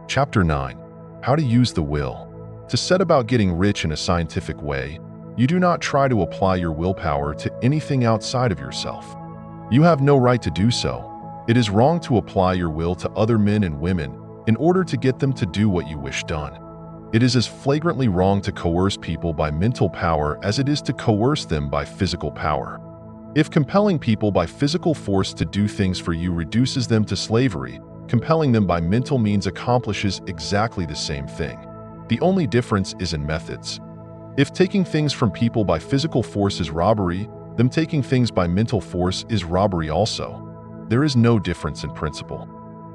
Chapter 9. How to use the will. To set about getting rich in a scientific way, you do not try to apply your willpower to anything outside of yourself. You have no right to do so. It is wrong to apply your will to other men and women in order to get them to do what you wish done. It is as flagrantly wrong to coerce people by mental power as it is to coerce them by physical power. If compelling people by physical force to do things for you reduces them to slavery, compelling them by mental means accomplishes exactly the same thing. The only difference is in methods. If taking things from people by physical force is robbery, then taking things by mental force is robbery also. There is no difference in principle.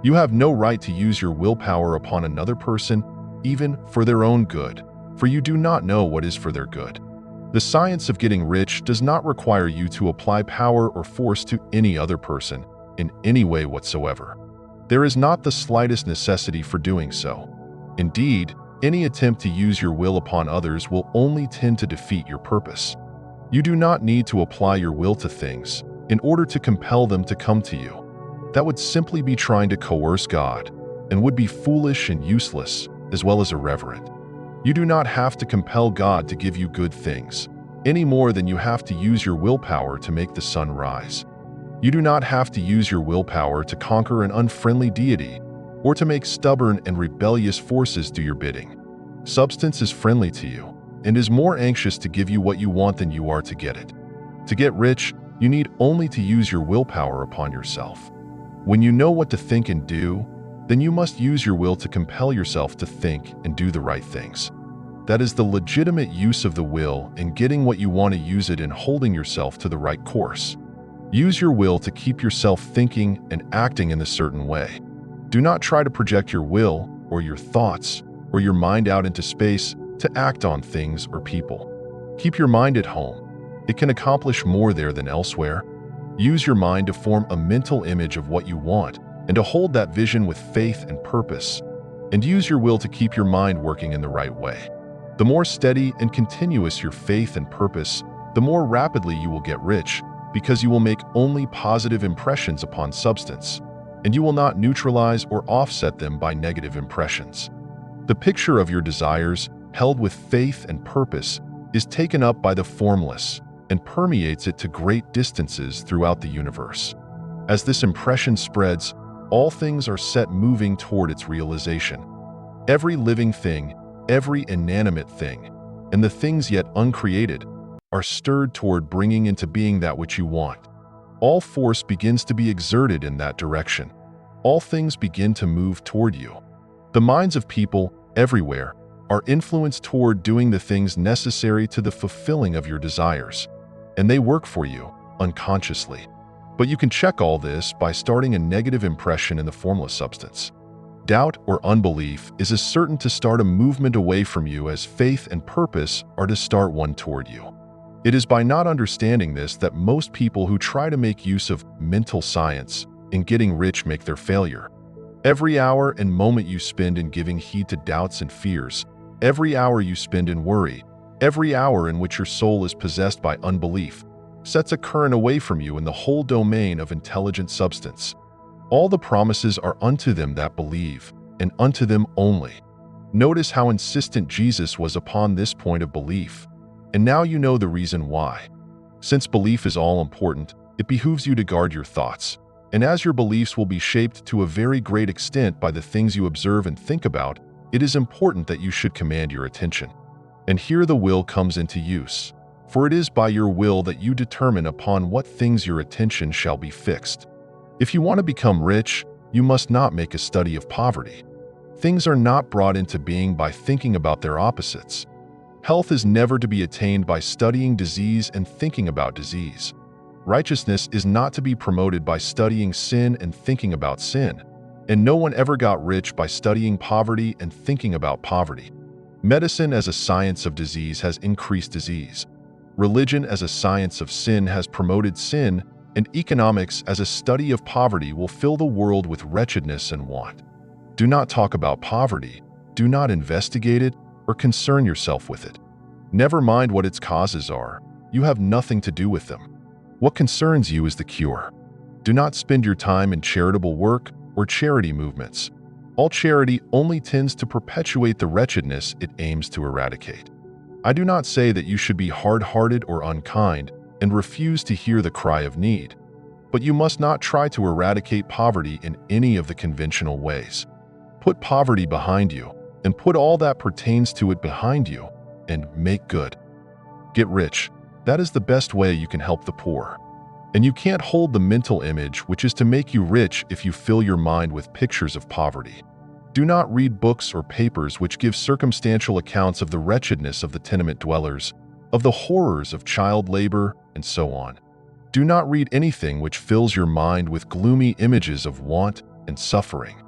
You have no right to use your willpower upon another person, even for their own good, for you do not know what is for their good. The science of getting rich does not require you to apply power or force to any other person in any way whatsoever. There is not the slightest necessity for doing so. Indeed, any attempt to use your will upon others will only tend to defeat your purpose. You do not need to apply your will to things in order to compel them to come to you. That would simply be trying to coerce God and would be foolish and useless, as well as irreverent. You do not have to compel God to give you good things, any more than you have to use your willpower to make the sun rise. You do not have to use your willpower to conquer an unfriendly deity or to make stubborn and rebellious forces do your bidding. Substance is friendly to you and is more anxious to give you what you want than you are to get it. To get rich, you need only to use your willpower upon yourself. When you know what to think and do, then you must use your will to compel yourself to think and do the right things. That is the legitimate use of the will in getting what you want to use it in holding yourself to the right course. Use your will to keep yourself thinking and acting in a certain way. Do not try to project your will or your thoughts or your mind out into space to act on things or people. Keep your mind at home. It can accomplish more there than elsewhere. Use your mind to form a mental image of what you want and to hold that vision with faith and purpose. And use your will to keep your mind working in the right way. The more steady and continuous your faith and purpose, the more rapidly you will get rich, because you will make only positive impressions upon substance, and you will not neutralize or offset them by negative impressions. The picture of your desires, held with faith and purpose, is taken up by the formless and permeates it to great distances throughout the universe. As this impression spreads, all things are set moving toward its realization. Every living thing, every inanimate thing, and the things yet uncreated are stirred toward bringing into being that which you want. All force begins to be exerted in that direction. All things begin to move toward you. The minds of people everywhere are influenced toward doing the things necessary to the fulfilling of your desires, and they work for you unconsciously. But you can check all this by starting a negative impression in the formless substance. Doubt or unbelief is as certain to start a movement away from you as faith and purpose are to start one toward you. It is by not understanding this that most people who try to make use of mental science in getting rich make their failure. Every hour and moment you spend in giving heed to doubts and fears, every hour you spend in worry, every hour in which your soul is possessed by unbelief, sets a current away from you in the whole domain of intelligent substance. All the promises are unto them that believe, and unto them only. Notice how insistent Jesus was upon this point of belief, and now you know the reason why. Since belief is all important, it behooves you to guard your thoughts, and as your beliefs will be shaped to a very great extent by the things you observe and think about, it is important that you should command your attention. And here the will comes into use. For it is by your will that you determine upon what things your attention shall be fixed. If you want to become rich, you must not make a study of poverty. Things are not brought into being by thinking about their opposites. Health is never to be attained by studying disease and thinking about disease. Righteousness is not to be promoted by studying sin and thinking about sin. And no one ever got rich by studying poverty and thinking about poverty. Medicine as a science of disease has increased disease. Religion as a science of sin has promoted sin, and economics as a study of poverty will fill the world with wretchedness and want. Do not talk about poverty, do not investigate it, or concern yourself with it. Never mind what its causes are, you have nothing to do with them. What concerns you is the cure. Do not spend your time in charitable work or charity movements. All charity only tends to perpetuate the wretchedness it aims to eradicate. I do not say that you should be hard-hearted or unkind and refuse to hear the cry of need, but you must not try to eradicate poverty in any of the conventional ways. Put poverty behind you, and put all that pertains to it behind you, and make good. Get rich. That is the best way you can help the poor. And you can't hold the mental image which is to make you rich if you fill your mind with pictures of poverty. Do not read books or papers which give circumstantial accounts of the wretchedness of the tenement dwellers, of the horrors of child labor, and so on. Do not read anything which fills your mind with gloomy images of want and suffering.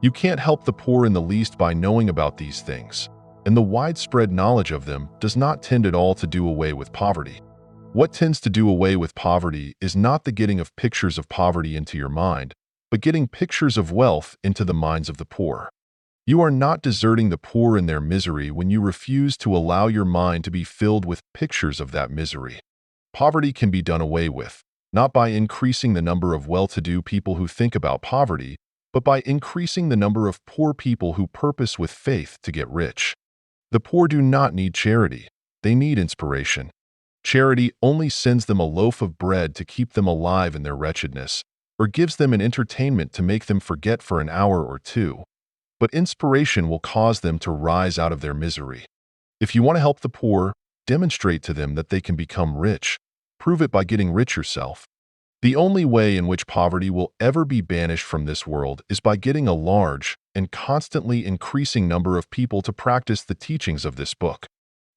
You can't help the poor in the least by knowing about these things, and the widespread knowledge of them does not tend at all to do away with poverty. What tends to do away with poverty is not the getting of pictures of poverty into your mind, but getting pictures of wealth into the minds of the poor. You are not deserting the poor in their misery when you refuse to allow your mind to be filled with pictures of that misery. Poverty can be done away with, not by increasing the number of well-to-do people who think about poverty, but by increasing the number of poor people who purpose with faith to get rich. The poor do not need charity, they need inspiration. Charity only sends them a loaf of bread to keep them alive in their wretchedness, or gives them an entertainment to make them forget for an hour or two. But inspiration will cause them to rise out of their misery. If you want to help the poor, demonstrate to them that they can become rich. Prove it by getting rich yourself. The only way in which poverty will ever be banished from this world is by getting a large and constantly increasing number of people to practice the teachings of this book.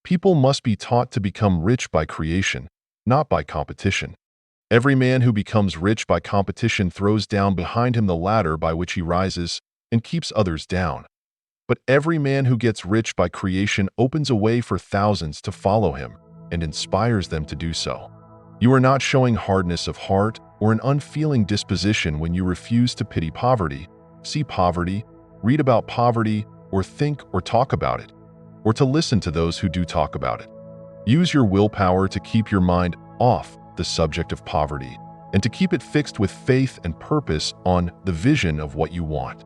People must be taught to become rich by creation, not by competition. Every man who becomes rich by competition throws down behind him the ladder by which he rises and keeps others down. But every man who gets rich by creation opens a way for thousands to follow him and inspires them to do so. You are not showing hardness of heart or an unfeeling disposition when you refuse to pity poverty, see poverty, read about poverty, or think or talk about it, or to listen to those who do talk about it. Use your willpower to keep your mind off the subject of poverty and to keep it fixed with faith and purpose on the vision of what you want.